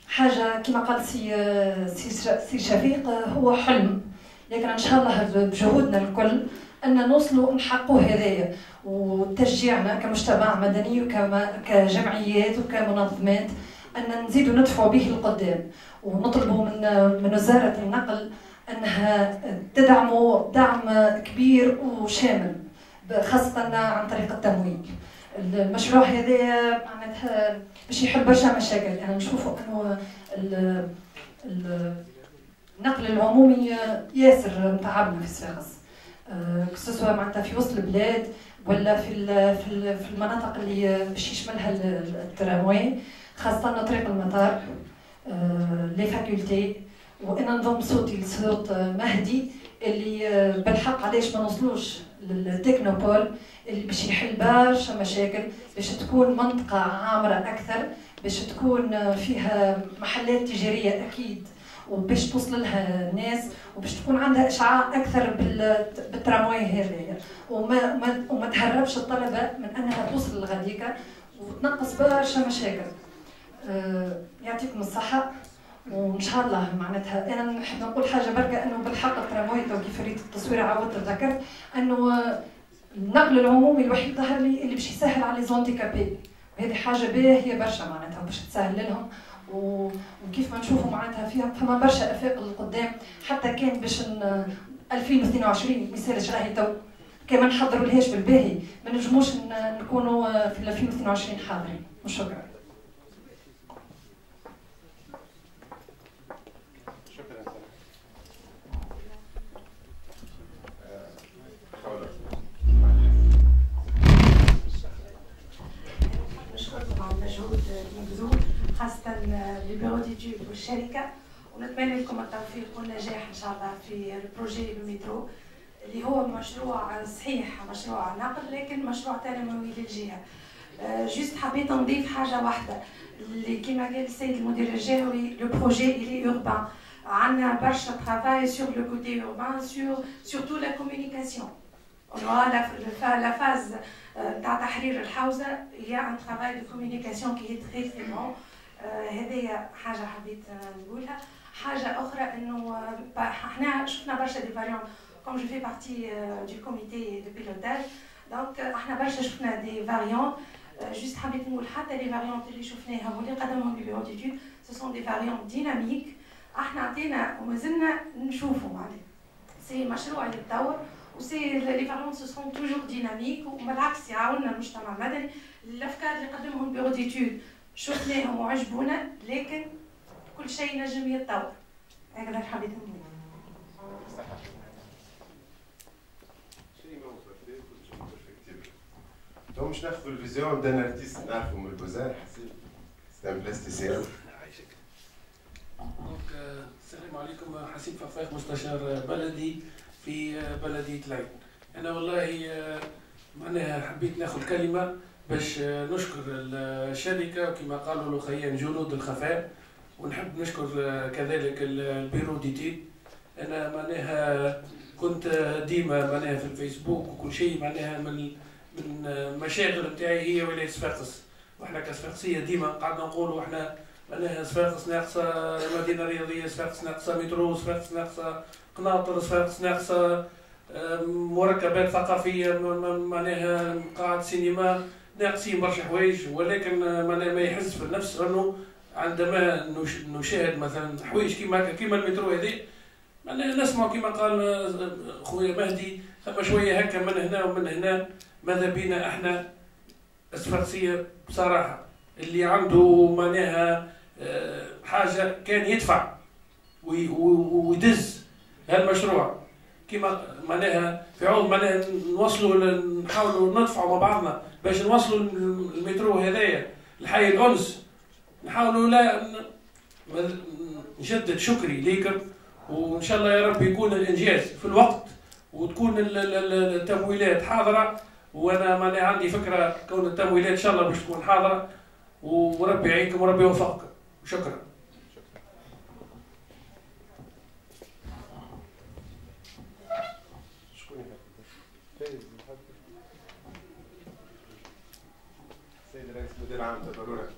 حاجة كما قال سي شفيق هو حلم، لكن إن شاء الله بجهودنا الكل أن نوصلوا نحققوا هذايا، وتشجيعنا كمجتمع مدني وكجمعيات وكمنظمات أن نزيدوا ندفعوا به القدام، ونطلبوا من وزارة النقل أنها تدعموا دعم كبير وشامل، خاصة عن طريق التمويل. المشروع هذا معناتها باش يحل برشا مشاكل. انا نشوفوا انه النقل العمومي ياسر تعبنا في صفاقس، سواء معناتها في وسط البلاد ولا في المناطق اللي باش يشملها الترامواي، خاصه طريق المطار، لي فاكولتي. وانا نضم صوتي لصوت مهدي اللي بالحق علاش ما نوصلوش للتكنوبول اللي باش يحل برشا مشاكل، باش تكون منطقة عامرة أكثر، باش تكون فيها محلات تجارية أكيد، وباش توصل لها الناس، وباش تكون عندها إشعاع أكثر بالترامواي هذايا، وما تهربش الطلبة من أنها توصل لغاديكا وتنقص برشا مشاكل. يعطيكم الصحة، وان شاء الله معناتها انا نحب نقول حاجه بركه انه بالحق الترامواي كيف ريت التصوير عاودت ذكرت انه النقل العمومي الوحيد ظهر لي اللي باش يسهل على لي زونديكابي، وهذه حاجه باهيه برشا معناتها باش تسهل لهم. وكيف ما نشوفوا معناتها فما برشا افاق للقدام، حتى كان باش 2022 ما يسالش راهي تو كي ما نحضروا لهاش بالباهي ما نجموش نكونوا في 2022 حاضرين. وشكرا. خاصة البيرو ديتود والشركة، ونتمنى لكم التوفيق والنجاح إن شاء الله في البروجي المترو اللي هو مشروع صحيح مشروع نقل لكن مشروع تنموي للجهة. جوست حبيت نضيف حاجة واحدة اللي كما قال السيد المدير الجهوي، لو بروجي إلي أوربان، عندنا برشا ترافاي سور لو كوتي أوربان سورتو لا كوميونيكاسيون. la phase تاع تحرير الحوزة هي ان ترافاي دو كوميونيكاسيون كي تري تري بون. هذه حاجة حبيت نقولها. حاجة أخرى إنه احنا شفنا برشا دي فاريون كوم جو في بارتي دو كوميتي دو بيلوتاج، دونك احنا برشا شفنا دي فاريون. جوست حبيت نقول حتى لي فاريون اللي شفناهم واللي قدمهم البيرو ديتود سو سون دي فاريون ديناميك، احنا عطينا ومازلنا نشوفوا معناها سي مشروع يتطور، وسي لي فاريون سو سون توجور ديناميك، وبالعكس يعاوننا المجتمع المدني. الافكار اللي قدمهم البيرو ديتود شفناهم وعجبونا، لكن كل شيء نجم يتطور. هكذا حبيت نقول. تو مش ناخذ الفيزيون ده ارتيست نعرفه من البوزار حسيت ستان بلاستيسيان. السلام عليكم، حسين ففاخ مستشار بلدي في بلدية العين. أنا والله معناها حبيت ناخذ كلمة باش نشكر الشركة وكما قالوا الأخيان جنود الخفاء، ونحب نشكر كذلك البيرو ديتود. أنا معناها كنت ديما معناها في الفيسبوك وكل شيء معناها من المشاغل نتاعي هي ولاية صفاقس، واحنا كصفاقسية ديما قعدنا نقولوا احنا معناها صفاقس ناقصة مدينة رياضية، صفاقس ناقصة مترو، صفاقس ناقصة قناطر، صفاقس ناقصة مركبات ثقافية معناها قاعة سينما، ناقصين برشا حوايج. ولكن معناها ما يحس في النفس انه عندما نشاهد مثلا حوايج كيما المترو هذه معناها نسمع كيما قال خويا مهدي ثم شويه هكا من هنا ومن هنا. ماذا بينا احنا الصفاقسية بصراحة اللي عنده معناها حاجة كان يدفع ويدز هالمشروع كيما معناها في عوض معناها نوصلوا نحاولوا ندفعوا مع بعضنا باش نوصلوا المترو هذايا لحي الأنس. نحاولوا لا نجدد شكري ليكم، وإن شاء الله يا رب يكون الإنجاز في الوقت وتكون التمويلات حاضرة. وانا ماني عندي فكره كون التمويلات ان شاء الله باش تكون حاضره، وربي يعينكم وربي يوفقكم. شكرا. شكون السيد رئيس مدير عام تبرعات.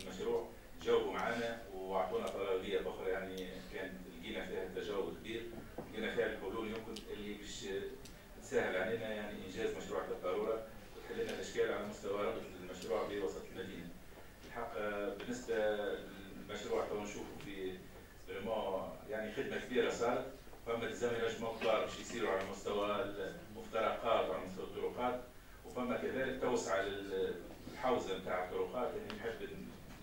المشروع جاوبوا معنا واعطونا طلبيه اخرى يعني كانت لقينا فيها تجاوب كبير، لقينا فيها الحلول يمكن اللي باش تسهل علينا يعني انجاز مشروع القاروره وتحل لنا الاشكال على مستوى ربط المشروع بوسط المدينه. الحق بالنسبه للمشروع تو نشوفوا في يعني خدمه كبيره صارت، فما ديزاميناجمون كبار باش يصيروا على مستوى المفترقات وعلى مستوى الطرقات، وفما كذلك توسعه للحوزه نتاع الطرقات. يعني نحب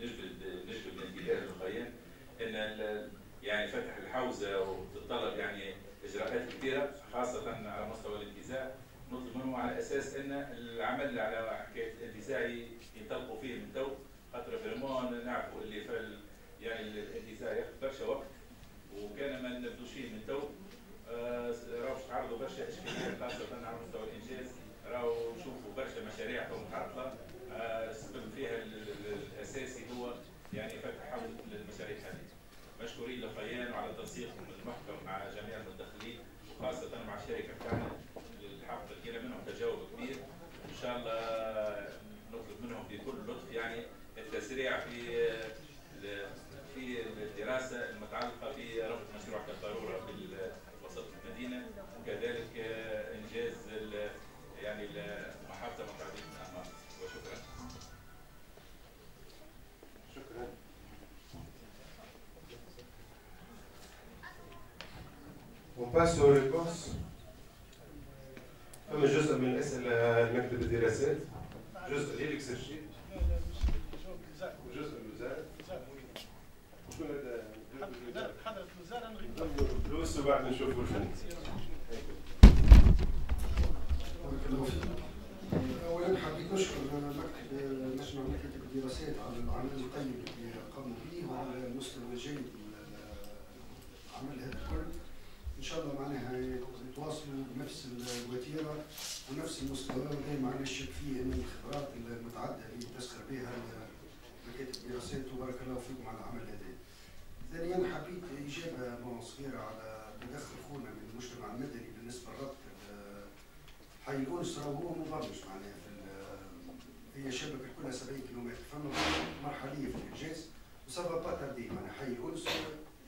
نجذب الانتباه للخيام ان يعني فتح الحوزه وتتطلب يعني اجراءات كثيره خاصه على مستوى الانتزاع. نطلب منهم على اساس ان العمل على حكايه الانتزاع ينطلقوا فيه من تو، خاطر فريمون نعرفوا اللي يعني الانتزاع ياخذ برشا وقت، وكان ما نبدوش فيه من تو راهو تعرضوا برشا اشكاليات خاصه على مستوى الانجاز. راهو نشوفوا برشا مشاريع متعطله السبب فيها الاساسي هو يعني فتح حوزه المشاريع هذه. مشكورين لخيان وعلى تنسيقهم المحكم مع جميع المدخلين وخاصه مع الشركه بتاعنا. الحق لقينا منهم تجاوب كبير، ان شاء الله نطلب منهم بكل لطف يعني التسريع في الدراسه المتعلقه بربط مشروع كالقاروره بوسط المدينه، وكذلك انجاز يعني المحطه مقاعدين الانماط. وشكرا. شكرا. On passe aux réponses. فما جزء من الاسئله مكتب الدراسات، جزء للاكسرشيت وجزء الوزاره. شكون هذا؟ حضرة الوزاره نغيب فلوس وبعد نشوفوا الفن. اولا حبيت نشكر مكتب مجمع مكاتب الدراسات على العمل الطيب اللي قاموا به وعلى المستوى الجيد من العمل هذا الكل. ان شاء الله معناها يتواصلوا بنفس الوتيره ونفس المستوى، وهذا ما عندناش شك فيه ان الخبرات المتعدده اللي تسخر بها مكاتب الدراسات وبارك الله فيكم على العمل هذا. ثانيا حبيت اجابه صغيره على تدخل خونا من المجتمع المدني بالنسبه لربط حي الأنس. هو مبرمج معناها في هي شبكه كلها 70 كيلومتر، فما مرحليه في الانجاز وسافا با تاردي معناها حي الأنس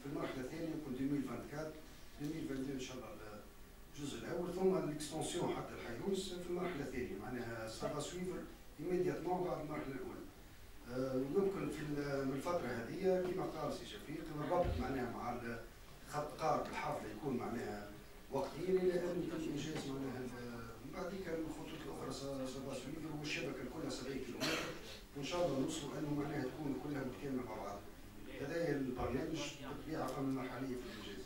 في المرحله الثانيه يكون 2024 2022 ان شاء الله الجزء الاول، ثم الاكستنسيون حتى الحي الأنس في المرحله الثانيه معناها سافا سويفر ايميدياتمون بعد المرحله الاولى. يمكن في الفتره هذه كما قال سي شفيق الربط معناها مع خط قارب الحافله يكون معناها وقتيا الى ان يتم انجاز معناها بعديك الخطوط الاخرى سافا سويفر والشبكه كلها 70 كيلومتر، وان شاء الله نوصلوا انه معناها تكون كلها متكامله مع بعض. هذا البرنامج بالطبيعه فما مرحليه في الانجاز.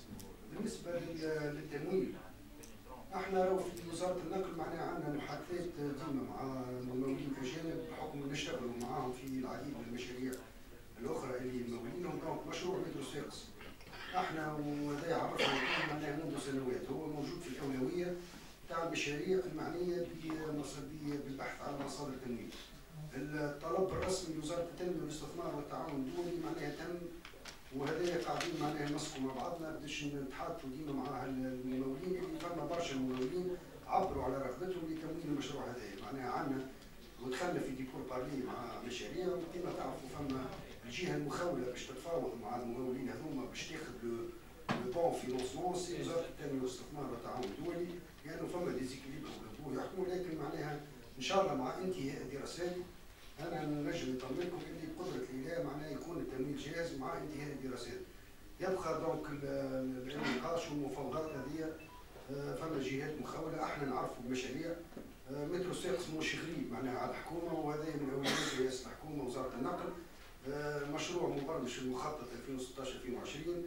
بالنسبه للتمويل احنا راهو في وزاره النقل معناها عندنا محادثات ديما مع الممولين الاجانب بحكم نشتغلوا معاهم في العديد من المشاريع الاخرى اللي ممولينهم. دونك مشروع مترو سيركس احنا وهذا عرفنا معناها منذ سنوات هو موجود في الاولويه تاع المشاريع المعنيه بالبحث على مصادر تمويل. الطلب الرسمي لوزاره التنميه والاستثمار والتعاون الدولي معناها تم، وهذا قاعدين معناها نسقوا مع بعضنا باش نتحدثوا ديما مع الممولين اللي فما برشا ممولين عبروا على رغبتهم لتمويل المشروع هذا. معناها عندنا ودخلنا في ديبور بارلي مع مشاريع، وكما تعرفوا فما الجهه المخوله باش تتفاوض مع الممولين هذوما باش تاخذ لو بون فينونسمون سي وزاره التنميه والاستثمار والتعاون الدولي، لانه يعني فما ديزيكليبر يحكموا. لكن معناها ان شاء الله مع انتهاء الدراسات انا نجم نطمنكم اللي بقدره الاله معناها يكون التمويل جاهز مع انتهاء الدراسات. يبقى دونك النقاش والمفاوضات هذه فما جهات مخوله احنا نعرفوا بمشاريع مترو سيركس مش غريب معناها على الحكومه، وهذا من اولويات رئاسه الحكومه وزاره النقل. مشروع مبرمج في المخطط 2016 2020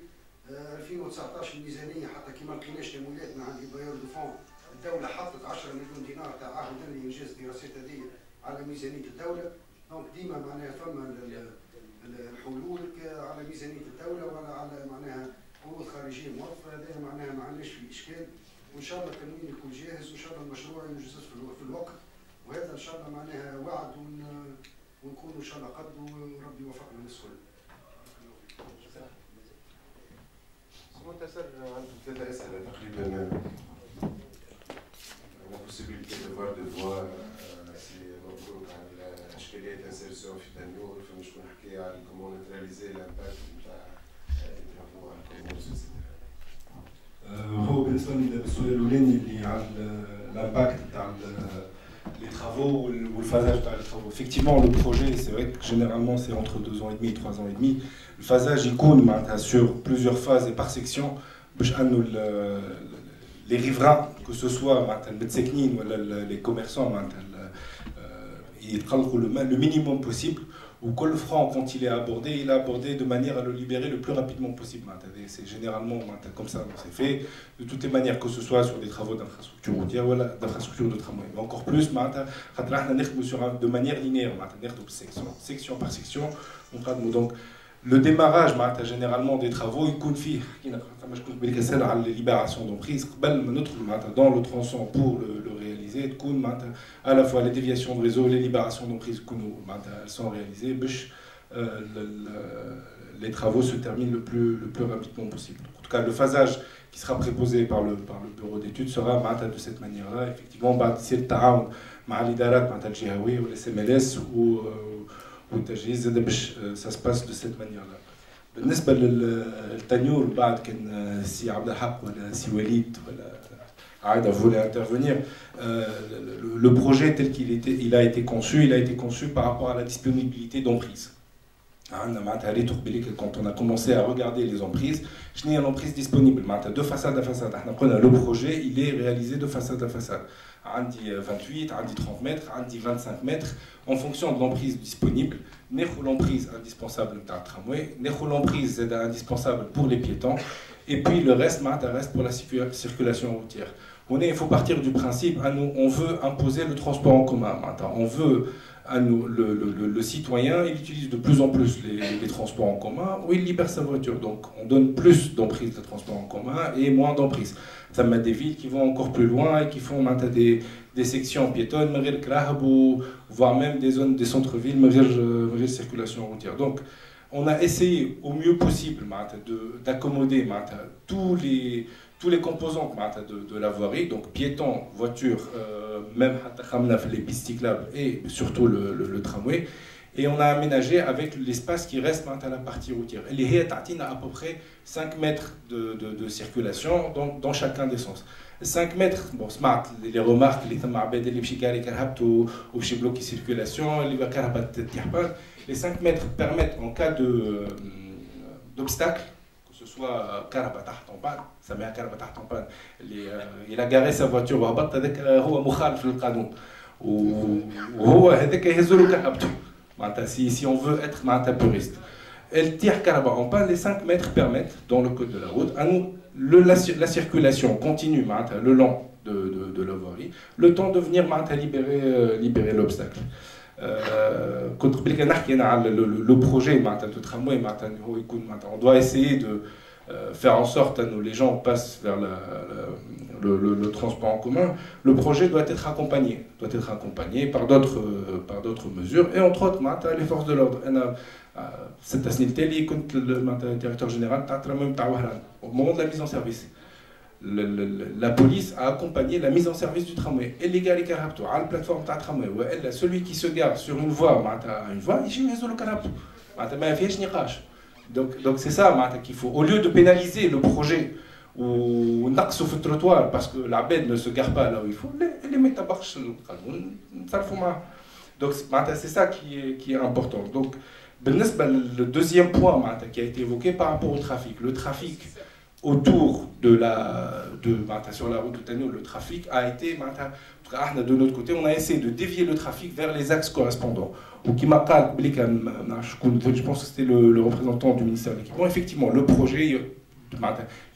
2019 الميزانيه حتى كي ما لقيناش تمويلات من عند بايور دو فون الدوله حطت 10 مليون دينار تعهدا لانجاز الدراسات هذه على ميزانيه الدوله. دونك ديما معناها فما الحلول على ميزانيه الدوله ولا على معناها قروض خارجيه موظفه. هذا معناها ما عندناش فيه اشكال، وان شاء الله التمويل يكون جاهز وان شاء الله المشروع ينجز في الوقت، وهذا ان شاء الله معناها وعد ونكون ان شاء الله قد وربي يوفقنا للسهوله. منتصر عندكم 3 اسئله تقريبا. la possibilité de voir des voix سي مبروك على اشكاليات انسيرسيون في تنور، فمش نحكي على comment neutraliser l'impact des travaux à commencer. هو بالنسبه للسؤال الاولاني اللي على الامباكت تاع les travaux ou le phasage تاع les travaux. Effectivement, le projet, c'est vrai que généralement c'est entre 2 ans et demi et 3 ans et demi. Le phasage يكون معناتها sur plusieurs phases et par section باش انه les riverains, que ce soit معناتها المتسكنين ولا les commerçants معناتها يتقلقوا le minimum possible. Ou que le franc, quand il est abordé de manière à le libérer le plus rapidement possible. C'est généralement comme ça, c'est fait. De toutes les manières, que ce soit sur des travaux d'infrastructure routière ou d'infrastructure de tramway. Mais encore plus, de manière linéaire, section par section. Donc, le démarrage, généralement, des travaux, il compte les libérations d'emprise, dans le tronçon pour le réaliser, à la fois les déviations de réseau, les libérations d'emprise, elles sont réalisées, les travaux se terminent le plus rapidement possible. En tout cas, le phasage qui sera préposé par le bureau d'études sera de cette manière-là. Effectivement, c'est le taoun, l'IDARAT, ou les CMLS, ou ça se passe de cette manière-là. بالنسبة للتنيور بعد كان سي عبد الحق ولا سي وليد ولا عايدة voulait intervenir. Le projet tel qu'il a été conçu par rapport à la disponibilité d'emprise. Quand on a commencé à regarder les emprises, je n'ai l'emprise disponible. De façade à façade. Le projet, il est réalisé de façade à façade. 28, 30 mètres, 25 mètres, en fonction de l'emprise disponible. L'emprise indispensable pour le tramway, l'emprise indispensable pour les piétons, et puis le reste pour la circulation routière. Il faut partir du principe, on veut imposer le transport en commun. On veut, le citoyen, il utilise de plus en plus les transports en commun, où il libère sa voiture. Donc on donne plus d'emprise de transport en commun et moins d'emprise. Ça met des villes qui vont encore plus loin et qui font des sections piétonnes, voire même des zones des centres-villes, de circulation routière. Donc on a essayé au mieux possible d'accommoder tous les composants de la voirie, donc piétons, voitures, même les pistes cyclables et surtout le tramway. Et on a aménagé avec l'espace qui reste à la partie routière. Et les hétatines à peu près 5 mètres de circulation dans chacun des sens. 5 mètres, bon, smart, les remarques, les blocs de circulation, les 5 mètres permettent en cas d'obstacle, que ce soit كهرباء تحت en panne, ça met un كهرباء تحت en panne, il a garé sa voiture وهبط هذاك هو مخالف للقانون وهو هذاك يهز له كهربته. Si on veut être puriste. Elle tire carrément en panne, les 5 mètres permettent, dans le code de la route, à nous, la circulation continue le long de la voirie, le temps de venir libérer l'obstacle. Le projet de tramway, on doit essayer de faire en sorte que les gens passent vers le transport en commun. Le projet doit être accompagné par d'autres mesures, et entre autres les forces de l'ordre. C'est le directeur général au moment de la mise en service. La police a accompagné la mise en service du tramway. Et les gars, à la plateforme de tramway, celui qui se gare sur une voie, donc c'est ça qu'il faut. Au lieu de pénaliser le projet ou naqsu في التروتوار parce que la bête ne se gare pas là où il faut, les mettent à barche donc c'est ça qui est important. Donc le deuxième point qui a été évoqué par rapport au trafic, le trafic autour sur la route de Tannour, le trafic a été, de notre côté, on a essayé de dévier le trafic vers les axes correspondants. Je pense que c'était le représentant du ministère de l'Équipement. Effectivement, le projet,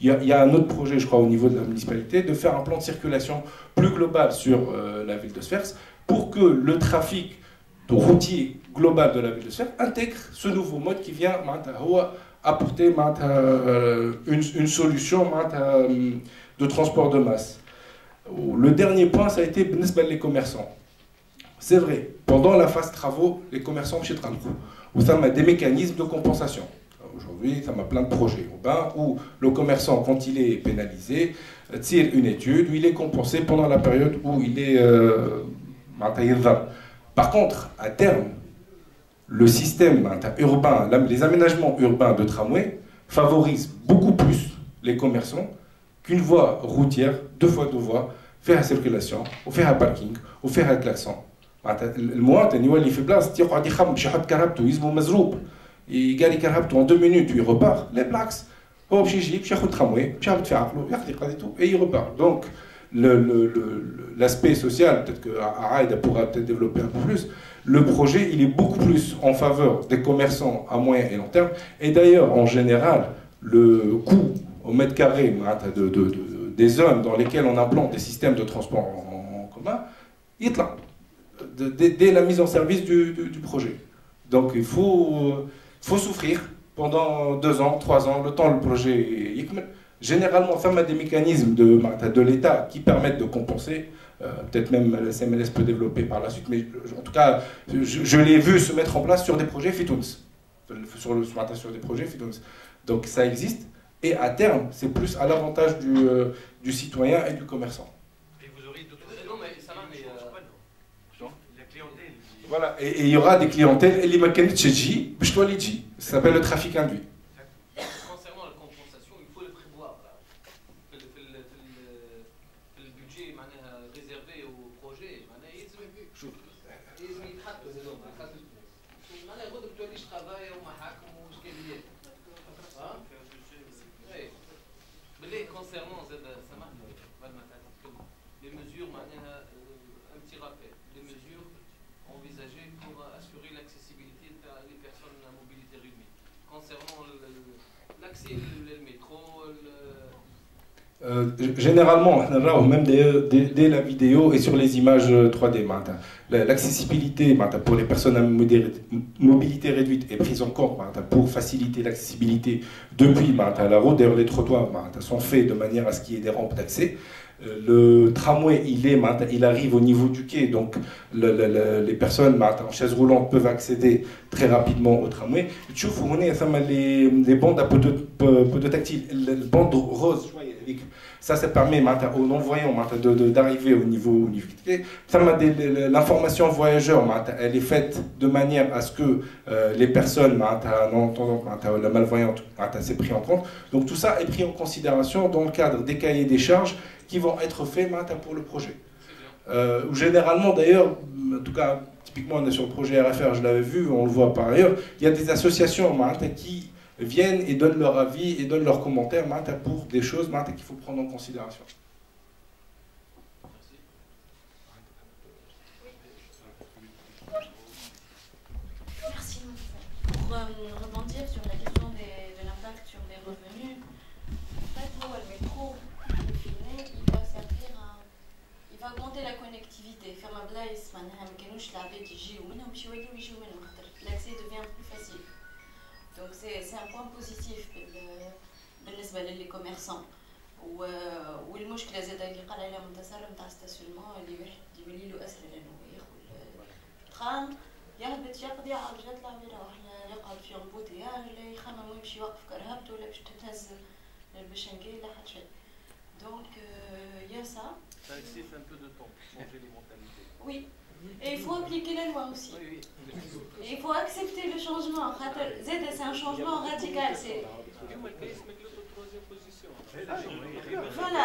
il y a un autre projet, je crois, au niveau de la municipalité, de faire un plan de circulation plus global sur la ville de Sfers pour que le trafic routier global de la ville de Sfers intègre ce nouveau mode qui vient apporter une solution de transport de masse. Le dernier point, ça a été les commerçants. C'est vrai, pendant la phase travaux, les commerçants chez Tralco, où ça a des mécanismes de compensation. Aujourd'hui, ça a plein de projets urbains où le commerçant, quand il est pénalisé, tire une étude où il est compensé pendant la période où il est. Par contre, à terme, le système urbain, les aménagements urbains de tramway favorisent beaucoup plus les commerçants qu'une voie routière, 2 fois 2 voies, faire circulation, ou faire un parking, ou faire un klaxon. المواطن يولي في بلاصه يقعد يخمم باش يحط كرهبته يزمو مزروب يقاري كرهبته en 2 minutes وي repart لا بالعكس هو باش يجي باش ياخذ تراموي باش يهبط في عقله يقضي قضيته et il repart. Donc l'aspect social, peut-être que Aïda pourra peut-être développer un peu plus, le projet il est beaucoup plus en faveur des commerçants à moyen et long terme, et d'ailleurs en général le coût au mètre carré des zones dans lesquelles on implante des systèmes de transport en commun, il est là, dès la mise en service du projet. Donc il faut souffrir pendant 2 ans, 3 ans, le temps le projet. Généralement, il y a des mécanismes de l'État qui permettent de compenser. Peut-être même le CMLS peut développer par la suite, mais en tout cas, je l'ai vu se mettre en place sur des projets FITUNS. Sur des projets FITUNS. Donc ça existe, et à terme, c'est plus à l'avantage du citoyen et du commerçant. Et vous aurez d'autres... Non, mais ça va, mais... la clientèle... Voilà, et il y aura des clientèles, et les mécanismes de Tchéji, ça s'appelle le trafic induit. Concernant la compensation, il faut le prévoir. Le budget réservé au projet, concernant les mesures, un petit rappel, les mesures envisagées pour assurer l'accessibilité des personnes à mobilité réduite. Concernant l'accès au métro, généralement, même dès la vidéo et sur les images 3D, l'accessibilité pour les personnes à mobilité réduite est prise en compte pour faciliter l'accessibilité depuis la route. D'ailleurs, les trottoirs sont faits de manière à ce qu'il y ait des rampes d'accès. Le tramway, il arrive au niveau du quai, donc les personnes en chaise roulante peuvent accéder très rapidement au tramway. Tu vois, les bandes à poteaux tactiles, les bandes roses, ça permet aux non-voyants d'arriver au niveau du quai. L'information voyageur, elle est faite de manière à ce que les personnes non-entendantes, la malvoyante, c'est pris en compte. Donc tout ça est pris en considération dans le cadre des cahiers des charges qui vont être faits pour le projet. Généralement d'ailleurs, en tout cas typiquement on est sur le projet RFR, je l'avais vu, on le voit par ailleurs, il y a des associations qui viennent et donnent leur avis et donnent leurs commentaires pour des choses qu'il faut prendre en considération. Merci. Pour rebondir sur la question de l'impact sur les revenus, en fait, le métro, il va augmenter la connectivité, faire ma place, l'accès devient plus facile. Donc c'est un point positif بالنسبه للي كوميرسون والمشكله زاد اللي قال عليها منتصر نتاع ستاسيونمون اللي واحد يولي له اسهل انه ياخذ الترام يهبط يقضي عاد يطلع يروح يقعد في امبوتياج ولا يخمم يمشي يوقف كرهبته ولا باش تتهز بالبشنقي لا حتى شيء. Donc il y a ça. Ça exige un peu de temps pour changer les mentalités. Oui. Et il faut appliquer la loi aussi. Et il faut accepter le changement. C'est un changement radical. Voilà.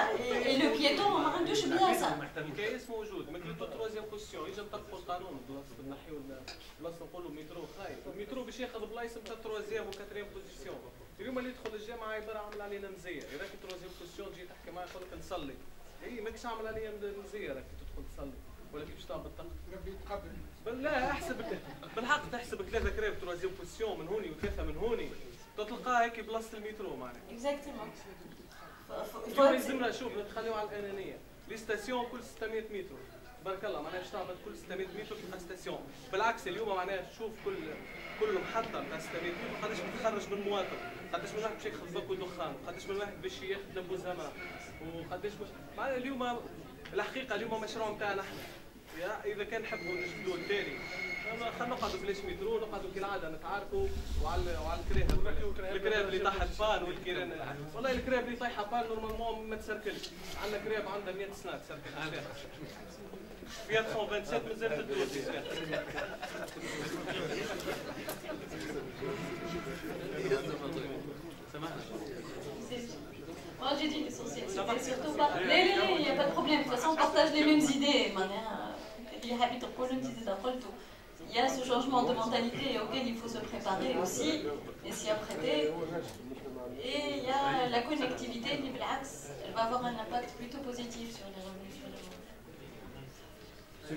Et le piéton, on ne touche bien ça. الكايس موجود ماكلته تروازيام بوزيسيون يجي نطبقوا القانون بلاصه نحيو بلاصه نقولوا مترو خايف المترو باش ياخذ بلايص نتاع تروازيام وكاتريام بوزيسيون اليوم اللي يدخل الجامعه يبرا عامل علينا مزيه راكي تروازيام بوزيسيون تجي تحكي معاه يقول لك نصلي اي ماكش عامل عليا مزيه راكي تدخل تصلي ولا كيفاش تهبط ربي يتقبل لا احسب بالحق تحسب 3 كريب تروازيام بوزيسيون من هوني و3 من هوني تلقاها هيك بلاصه المترو معناها اكزاكتومون لازمنا شوف نتخليو على الانانيه لي ستاسيون كل 600 متر تبارك الله معناها باش تعمل كل 600 متر تلقى ستاسيون بالعكس اليوم معناها تشوف كل محطه نتاع 600 متر قداش بتخرج من مواطن قداش من واحد باش ياخذ باكو دخان قداش من واحد باش ياخذ نبوزامه وقداش معناها اليوم الحقيقه اليوم مشروع نتاعنا احنا اذا كان نحبوا نجبدوا التالي خلينا نقعدوا بلاش مترو نقعدوا كالعاده نتعاركوا وعلى الكراب اللي طاحت بان والكيران والله الكراب اللي طايحه بان نورمالمون ما تسركلش عندنا كراب عندها 100 سنه تسركل Fiat 127 مازال في الدوسي. Moi j'ai dit l'essentiel, c'était surtout pas. Il n'y a pas de problème, de toute façon on partage les mêmes idées. Il y a ce changement de mentalité auquel il faut se préparer aussi et s'y apprêter. Et il y a la connectivité, elle va avoir un impact plutôt positif sur les revenus sur les gens.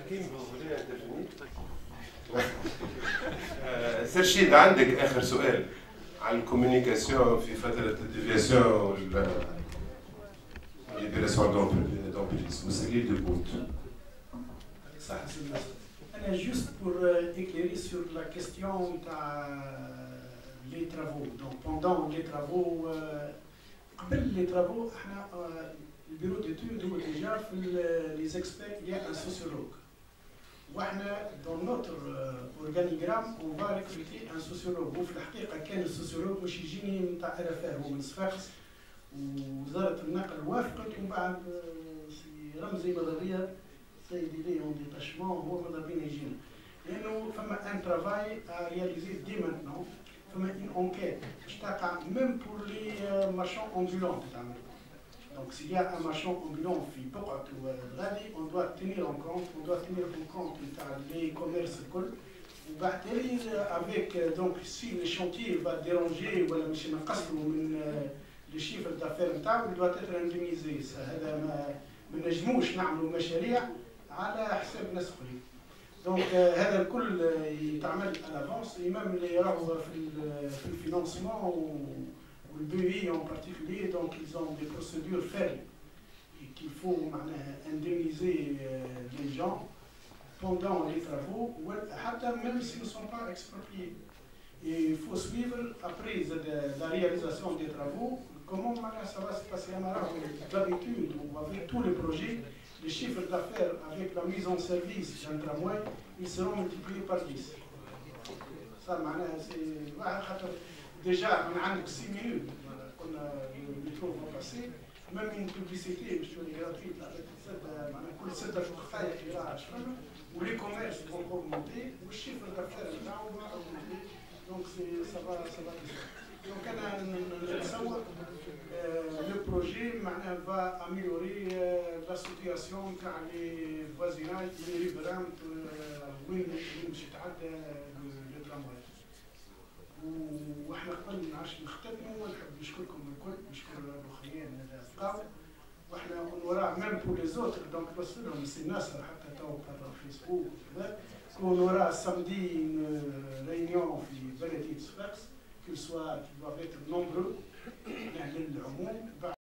Kim, vous voulez intervenir? سرشيد عندك آخر سؤال عن الكوميونيكاسيون في فترة الديفياسيون ولا ليبراسيون دومبريز والسليل دو بوت. صح أنا juste pour éclairer sur la question les travaux. Donc pendant les travaux قبل les travaux احنا le bureau d'études هو déjà في les experts il y a un sociologue. واحنا dans notre organigramme on va recruter un sociologue. وفي الحقيقة كان السوسيولوج مش يجيني نتاع RFR هو من صفاقس ووزارة النقل وافقت ومن بعد سي رمزي مدرية سيدي لي اون ديتاشمون هو ماذا بينا يجينا لأنه فما ان ترافاي à réaliser dès maintenant. فما une enquête باش تقع même pour les marchands ambulants تتعمل. Donc s'il y a un marchand ambulant في بقعة غادي on doit tenir en compte les commerces الكل وبعدين avec donc si le chantier va déranger ولا مش نقصوا من les chiffres d'affaires نتاعو il doit être indemnisé. هذا ما نجموش نعملوا مشاريع على حساب ناس اخرين. دونك هذا الكل يتعمل à l'avance et même اللي راهو في الفينانسمون والبي en particulier donc ils ont des procédures fermes et qu'il faut indemniser les gens pendant les travaux حتى même s'ils ne sont pas expropriés. Et il faut suivre après la réalisation des travaux comment ça va se passer. D'habitude ou avec tous les projets les chiffres d'affaires avec la mise en service d'un tramway ils seront multipliés par 10. Ça c'est déjà من عندك 6 minutes قلنا المترو va passer même une publicité مش gratuite كل 6 دقائق قراءة شفنا ولي كوميرس vont augmenter والشيفر d'affaires نتاعو va augmenter. Donc ça va donc أنا نتصور le projet va améliorer la situation نتاع les voisinages les riverains وين باش يتعدى الترامواي. واحنا قبل ما نعرفش نختتموا ونحب نشكركم الكل نشكر الاخرين اللي بقاو واحنا وراء ميم بور لي زوتر دونك توصلهم سي ناصر حتى تو قرا فيسبوك وكذا كون وراء سامدي ريونيون في بلديه صفاقس كل سوا كي doivent être nombreux يعني للعموم بعد